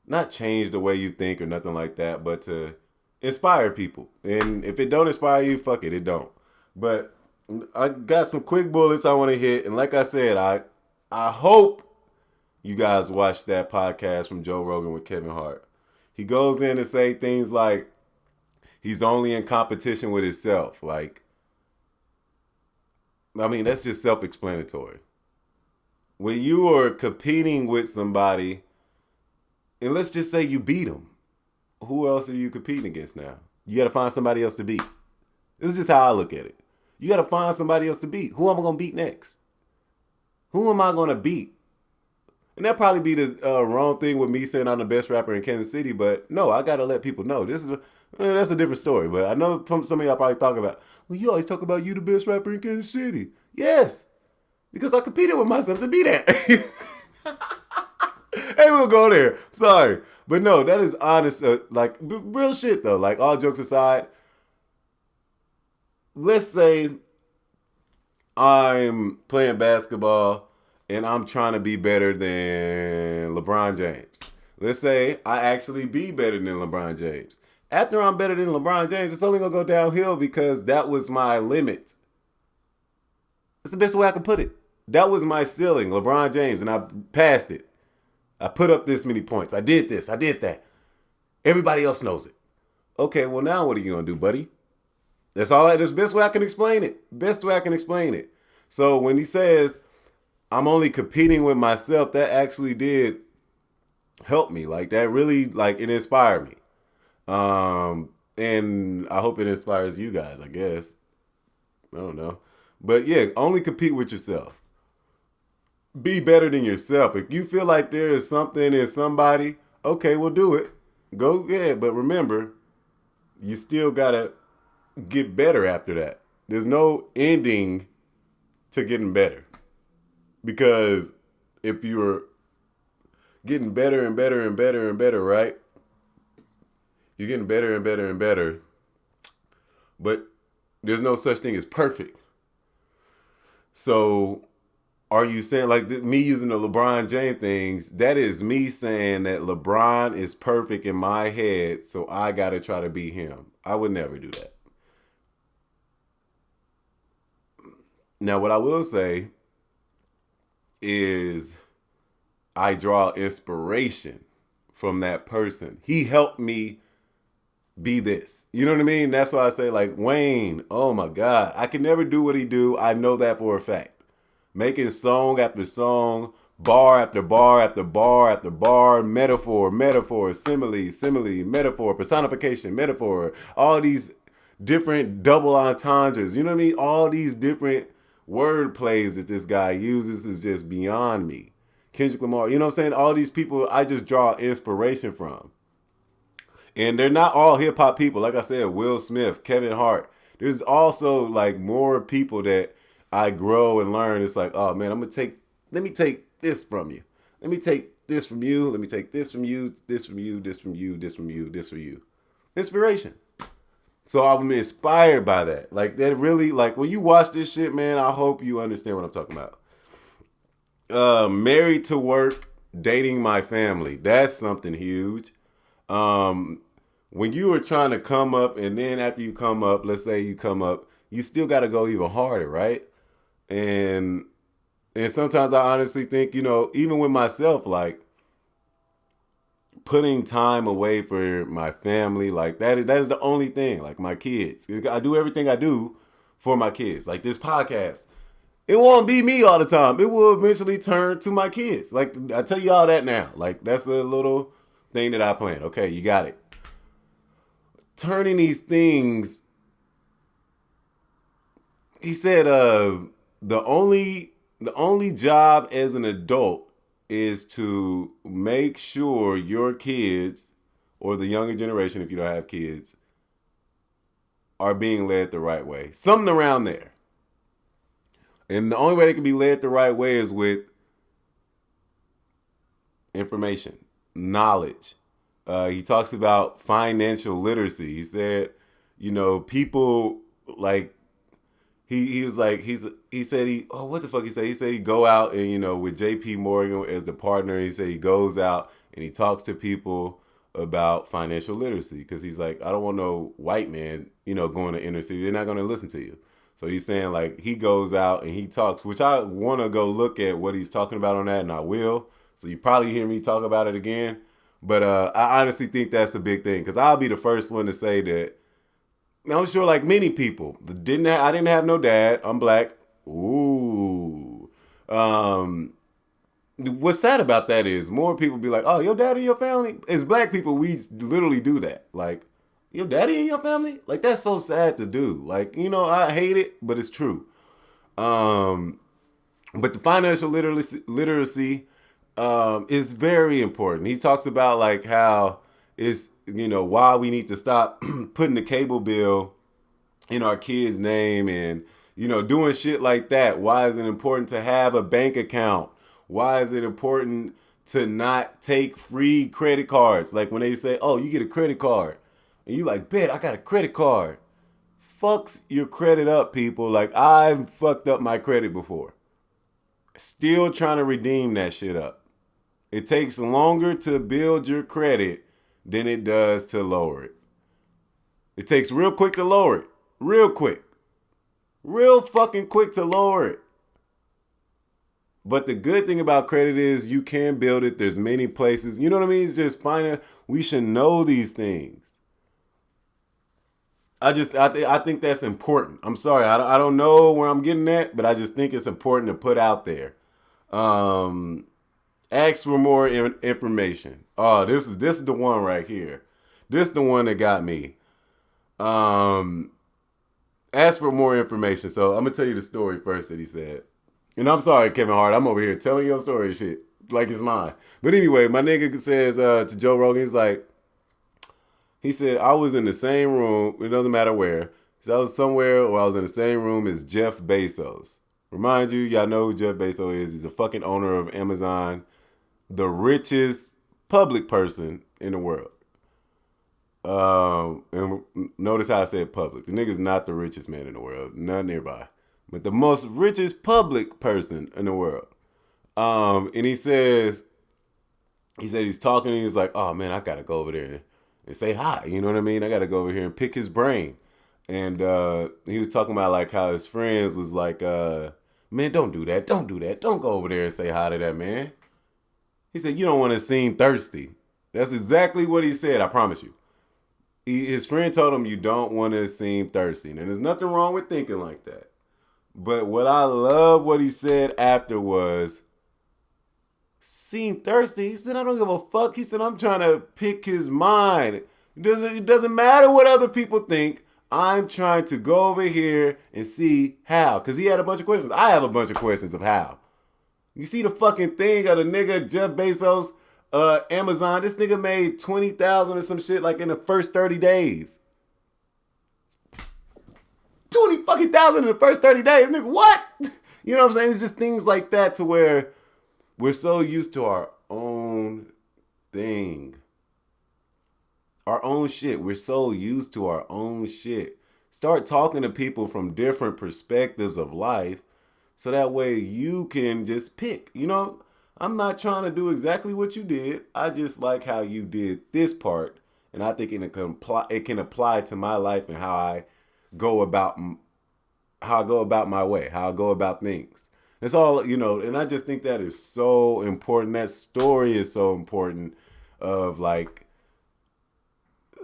not change the way you think or nothing like that, but to inspire people. And if it don't inspire you, fuck it, it don't. But I got some quick bullets I want to hit. And like I said, I hope you guys watch that podcast from Joe Rogan with Kevin Hart. He goes in and say things like he's only in competition with himself. Like, I mean, that's just self-explanatory. When you are competing with somebody, and let's just say you beat them, who else are you competing against now? You got to find somebody else to beat. This is just how I look at it. You got to find somebody else to beat. Who am I going to beat next? Who am I going to beat? And that'd probably be the wrong thing with me saying I'm the best rapper in Kansas City, but no, I got to let people know. That's a different story, but I know some of y'all probably talk about, well, you always talk about you the best rapper in Kansas City. Yes, because I competed with myself to be that. Hey, we'll go there. Sorry. But no, that is honest, like, real shit, though. Like, all jokes aside, let's say I'm playing basketball and I'm trying to be better than LeBron James. Let's say I actually be better than LeBron James. After I'm better than LeBron James, it's only going to go downhill because that was my limit. That's the best way I can put it. That was my ceiling, LeBron James, and I passed it. I put up this many points. I did this. I did that. Everybody else knows it. Okay, well, now what are you going to do, buddy? That's the best way I can explain it. So when he says, I'm only competing with myself, that actually did help me. Like, that really, like, it inspired me. And I hope it inspires you guys, I guess. I don't know. But yeah, only compete with yourself. Be better than yourself. If you feel like there is something in somebody, okay, we'll do it. Go ahead. But remember, you still got to get better after that. There's no ending to getting better. Because if you're getting better and better and better and better, right? You're getting better and better and better. But there's no such thing as perfect. So are you saying, like, me using the LeBron James things, that is me saying that LeBron is perfect in my head, so I got to try to beat him. I would never do that. Now, what I will say is I draw inspiration from that person. He helped me be this. You know what I mean? That's why I say, like, Wayne, oh my God, I can never do what he do. I know that for a fact. Making song after song, bar after bar after bar after bar, metaphor, simile, metaphor, personification, metaphor, all these different double entendres. You know what I mean? All these different word plays that this guy uses is just beyond me. Kendrick Lamar, you know what I'm saying? All these people I just draw inspiration from. And they're not all hip hop people. Like I said, Will Smith, Kevin Hart. There's also like more people that I grow and learn. It's like, oh man, let me take this from you. Let me take this from you. Let me take this from you, this from you, this from you, this from you, this from you. Inspiration. So I'm inspired by that. Like that really, like when you watch this shit, man, I hope you understand what I'm talking about. Married to work, dating my family. That's something huge. When you are trying to come up and then after you come up, let's say you come up, you still got to go even harder, right? And sometimes I honestly think, you know, even with myself, like putting time away for my family, like that is the only thing, like my kids. I do everything I do for my kids. Like this podcast, it won't be me all the time. It will eventually turn to my kids. Like I tell you all that now. Like that's a little thing that I plan. Okay, you got it. Turning these things, he said, the only job as an adult is to make sure your kids or the younger generation, if you don't have kids, are being led the right way. Something around there. And the only way they can be led the right way is with information, knowledge. He talks about financial literacy. He said, you know, people like, he was like, he said what the fuck he said? He said he go out and, you know, with JP Morgan as the partner, he said he goes out and he talks to people about financial literacy because he's like, I don't want no white man, you know, going to inner city. They're not going to listen to you. So he's saying like he goes out and he talks, which I want to go look at what he's talking about on that, and I will. So you probably hear me talk about it again. But I honestly think that's a big thing because I'll be the first one to say that. I'm sure like many people I didn't have no dad. I'm black. Ooh. What's sad about that is more people be like, oh, your daddy in your family? As black people, we literally do that. Like, your daddy in your family? Like, that's so sad to do. Like, you know, I hate it, but it's true. But the financial literacy is very important. He talks about like how it's, you know, why we need to stop putting the cable bill in our kids' name and, you know, doing shit like that. Why is it important to have a bank account? Why is it important to not take free credit cards? Like when they say, oh, you get a credit card. And you like, bet, I got a credit card. Fucks your credit up, people. Like, I've fucked up my credit before. Still trying to redeem that shit up. It takes longer to build your credit than it does to lower it. It takes real quick to lower it. Real quick. Real fucking quick to lower it. But the good thing about credit is you can build it. There's many places. You know what I mean? It's just we should know these things. I think that's important. I'm sorry. I don't know where I'm getting at, but I just think it's important to put out there. Ask for more information. Oh, this is the one right here. This is the one that got me. Ask for more information. So I'm gonna tell you the story first that he said. And I'm sorry, Kevin Hart. I'm over here telling your story and shit like it's mine. But anyway, my nigga says to Joe Rogan, he said, I was in the same room. It doesn't matter where. So I was somewhere where I was in the same room as Jeff Bezos. Remind you, y'all know who Jeff Bezos is. He's the fucking owner of Amazon. The richest public person in the world. And notice how I said public. The nigga's not the richest man in the world. Not nearby. But the most richest public person in the world. And he said he's talking and he's like, oh man, I gotta go over there and say hi. You know what I mean? I gotta go over here and pick his brain. And he was talking about like how his friends was like, man, don't do that. Don't do that. Don't go over there and say hi to that man. He said, you don't want to seem thirsty. That's exactly what he said, I promise you. His friend told him you don't want to seem thirsty. And there's nothing wrong with thinking like that. But what I love what he said after was, seem thirsty? He said, I don't give a fuck. He said, I'm trying to pick his mind. It doesn't matter what other people think. I'm trying to go over here and see how. Because he had a bunch of questions. I have a bunch of questions of how. You see the fucking thing of the nigga Jeff Bezos Amazon, this nigga made 20,000 or some shit like in the first 30 days. 20 fucking thousand in the first 30 days. Nigga, what? You know what I'm saying? It's just things like that to where we're so used to our own thing. Our own shit. We're so used to our own shit. Start talking to people from different perspectives of life so that way you can just pick. You know, I'm not trying to do exactly what you did. I just like how you did this part. And I think it can apply to my life and how I go about my way, how I go about things. It's all, you know, and I just think that is so important. That story is so important of like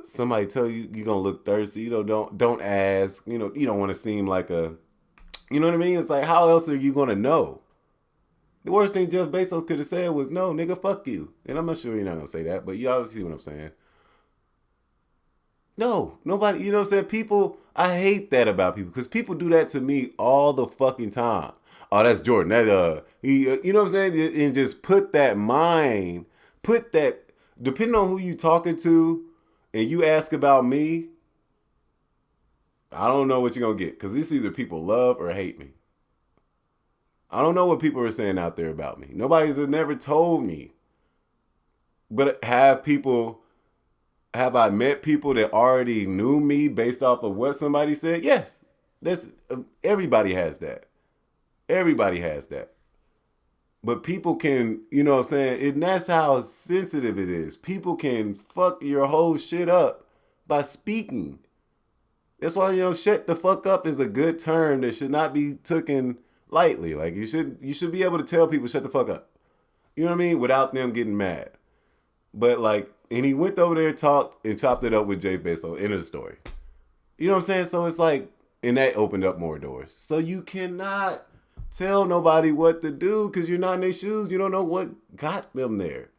somebody tell you you're gonna look thirsty, you know, don't ask, you know, you don't want to seem like a, you know what I mean? It's like, how else are you gonna know? The worst thing Jeff Bezos could have said was, no, nigga, fuck you. And I'm not sure you're not gonna say that, but y'all see what I'm saying. No, nobody, you know what I'm saying? People, I hate that about people because people do that to me all the fucking time. Oh, that's Jordan. That, you know what I'm saying? And just put that, depending on who you talking to and you ask about me, I don't know what you're going to get because it's either people love or hate me. I don't know what people are saying out there about me. Nobody's never told me. But have I met people that already knew me based off of what somebody said? Yes. Everybody has that. Everybody has that. But people can, you know what I'm saying? And that's how sensitive it is. People can fuck your whole shit up by speaking. That's why, you know, shut the fuck up is a good term that should not be taken lightly. Like you should be able to tell people shut the fuck up. You know what I mean? Without them getting mad. But like, and he went over there and talked and chopped it up with Jay Bezos. End of the story. You know what I'm saying? So it's like, and that opened up more doors. So you cannot tell nobody what to do because you're not in their shoes. You don't know what got them there.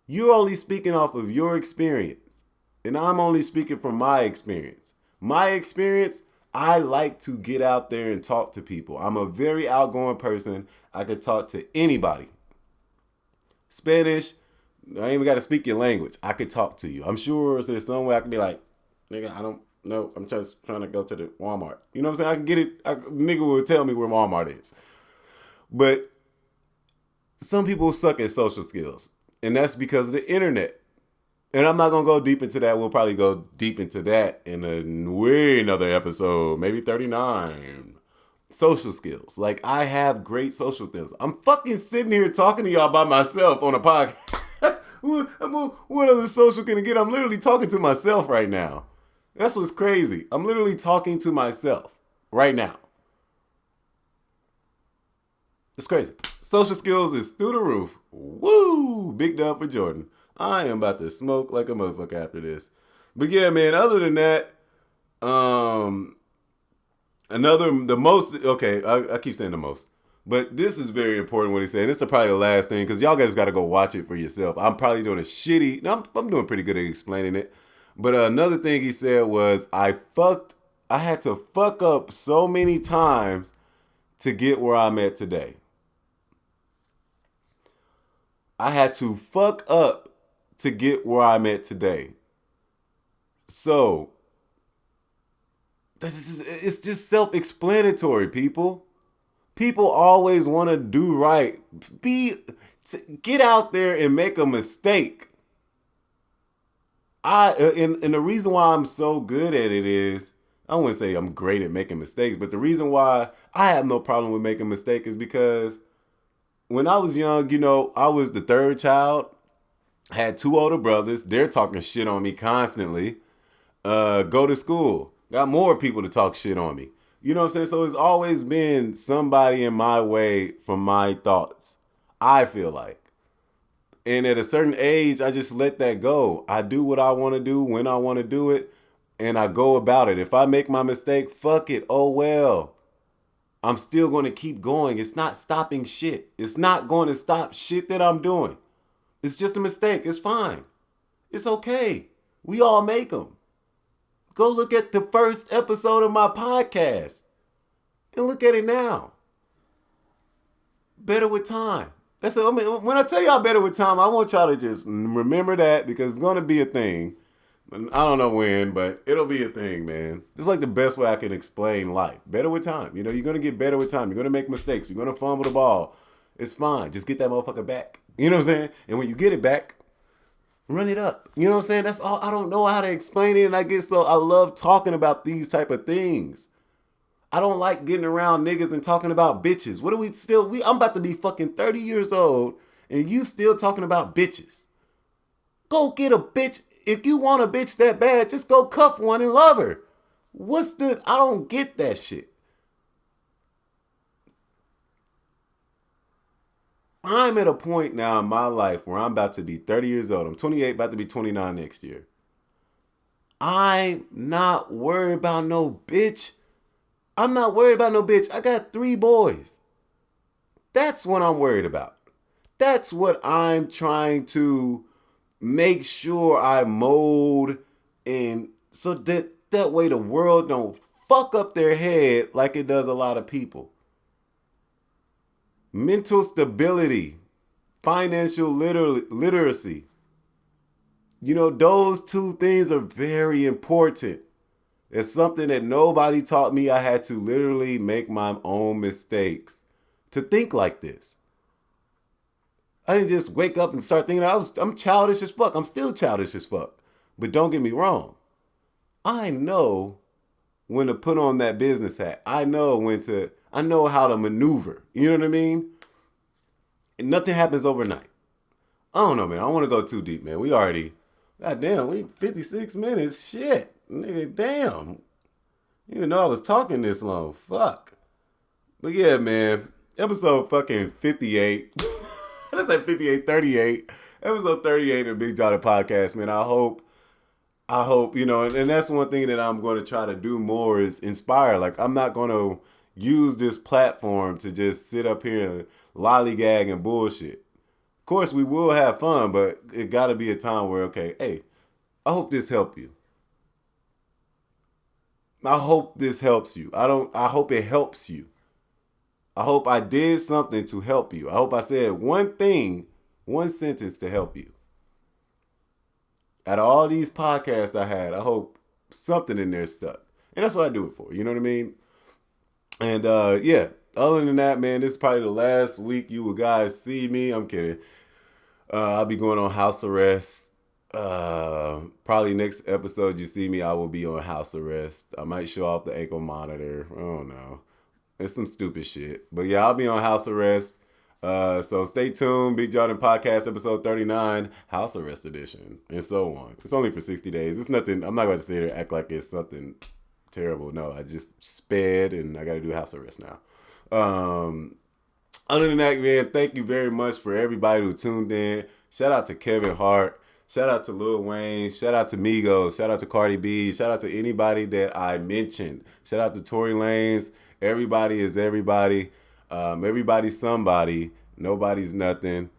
You're only speaking off of your experience. And I'm only speaking from my experience. My experience, I like to get out there and talk to people. I'm a very outgoing person. I could talk to anybody. Spanish, I ain't even got to speak your language. I could talk to you. I'm sure there's some way I could be like, nigga, I don't know. I'm just trying to go to the Walmart. You know what I'm saying? I can get it. Nigga will tell me where Walmart is. But some people suck at social skills. And that's because of the internet. And I'm not going to go deep into that. We'll probably go deep into that in another episode. Maybe 39. Social skills. Like, I have great social skills. I'm fucking sitting here talking to y'all by myself on a podcast. What other social can I get? I'm literally talking to myself right now. That's what's crazy. I'm literally talking to myself right now. It's crazy. Social skills is through the roof. Woo! Big dub for Jordan. I am about to smoke like a motherfucker after this. But yeah, man, other than that, I keep saying the most. But this is very important what he's saying. This is probably the last thing because y'all guys got to go watch it for yourself. I'm probably doing I'm doing pretty good at explaining it. But another thing he said was I had to fuck up so many times to get where I'm at today. I had to fuck up to get where I'm at today. So, it's just self-explanatory, people. People always want to do right. Get out there and make a mistake. And the reason why I'm so good at it is, I wouldn't say I'm great at making mistakes, but the reason why I have no problem with making mistakes is because when I was young, you know, I was the third child, had two older brothers. They're talking shit on me constantly. Go to school. Got more people to talk shit on me. You know what I'm saying? So it's always been somebody in my way from my thoughts, I feel like. And at a certain age, I just let that go. I do what I want to do when I want to do it, and I go about it. If I make my mistake, fuck it. Oh, well. I'm still going to keep going. It's not stopping shit. It's not going to stop shit that I'm doing. It's just a mistake. It's fine. It's okay. We all make them. Go look at the first episode of my podcast and look at it now. Better with time. That's it. I mean, when I tell y'all better with time, I want y'all to just remember that because it's gonna be a thing. I don't know when, but it'll be a thing, man. It's like the best way I can explain life. Better with time. You know, you're gonna get better with time. You're gonna make mistakes. You're gonna fumble the ball. It's fine. Just get that motherfucker back. You know what I'm saying? And when you get it back, run it up. You know what I'm saying? That's all. I don't know how to explain it, and I love talking about these type of things. I don't like getting around niggas and talking about bitches. What are we still? I'm about to be fucking 30 years old, and you still talking about bitches. Go get a bitch. If you want a bitch that bad, just go cuff one and love her. I don't get that shit. I'm at a point now in my life where I'm about to be 30 years old. I'm 28, about to be 29 next year. I'm not worried about no bitch. I'm not worried about no bitch. I got 3 boys. That's what I'm worried about. That's what I'm trying to make sure I mold in so that way the world don't fuck up their head like it does a lot of people. Mental stability, financial literacy. You know, those 2 things are very important. It's something that nobody taught me. I had to literally make my own mistakes to think like this. I didn't just wake up and start thinking I'm childish as fuck. I'm still childish as fuck. But don't get me wrong. I know when to put on that business hat. I know how to maneuver. You know what I mean? And nothing happens overnight. I don't know, man. I don't want to go too deep, man. We 56 minutes. Shit. Nigga, damn. You didn't know I was talking this long. Fuck. But yeah, man. Episode fucking 58. I said 58, 38. Episode 38 of Big Jawhdin Podcast, man. I hope, you know, and that's one thing that I'm going to try to do more is inspire. Like, I'm not going to use this platform to just sit up here and lollygag and bullshit. Of course, we will have fun, but it got to be a time where, okay, hey, I hope this helped you. I hope this helps you. I hope it helps you. I hope I did something to help you. I hope I said one sentence to help you. Out of all these podcasts I had, I hope something in there stuck. And that's what I do it for. You know what I mean? And yeah, other than that, man, this is probably the last week you guys see me. I'm kidding. I'll be going on house arrest. Probably next episode you see me, I will be on house arrest. I might show off the ankle monitor. I don't know. It's some stupid shit. But yeah, I'll be on house arrest. So stay tuned. Big Jawhdin Podcast, episode 39, house arrest edition, and so on. It's only for 60 days. It's nothing. I'm not going to sit here and act like it's something terrible. No, I just sped and I got to do house arrest now. Other than that, man, thank you very much for everybody who tuned in. Shout out to Kevin Hart. Shout out to Lil Wayne. Shout out to Migos. Shout out to Cardi B. Shout out to anybody that I mentioned. Shout out to TORY LANEZ. Everybody is everybody. Everybody's somebody. Nobody's nothing.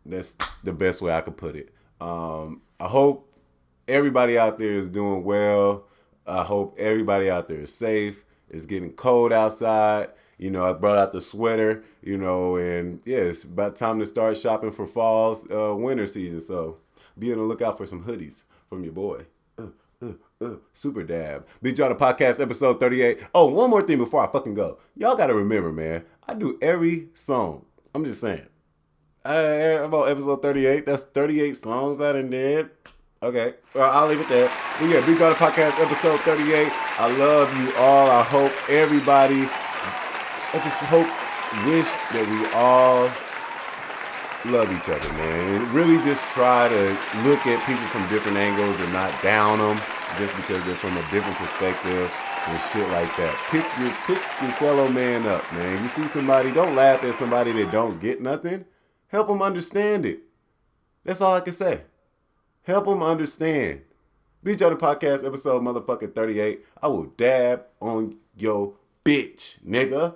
That's the best way I could put it. I hope everybody out there is doing well. I hope everybody out there is safe. It's getting cold outside. You know, I brought out the sweater, you know, and yeah, it's about time to start shopping for fall's winter season. So be on the lookout for some hoodies from your boy. Super dab. Big Jawhdin Podcast, episode 38. Oh, one more thing before I fucking go. Y'all got to remember, man, I do every song. I'm just saying. About episode 38. That's 38 songs I done did. Okay. Well, I'll leave it there. But yeah, Big Jawhdin Podcast, episode 38. I love you all. I hope everybody, wish that we all love each other, man. And really just try to look at people from different angles and not down them just because they're from a different perspective and shit like that. Pick your fellow man up, man. You see somebody, don't laugh at somebody that don't get nothing. Help them understand it. That's all I can say. Help them understand. Big Jawhdin Podcast, episode motherfucking 38. I will dab on your bitch, nigga.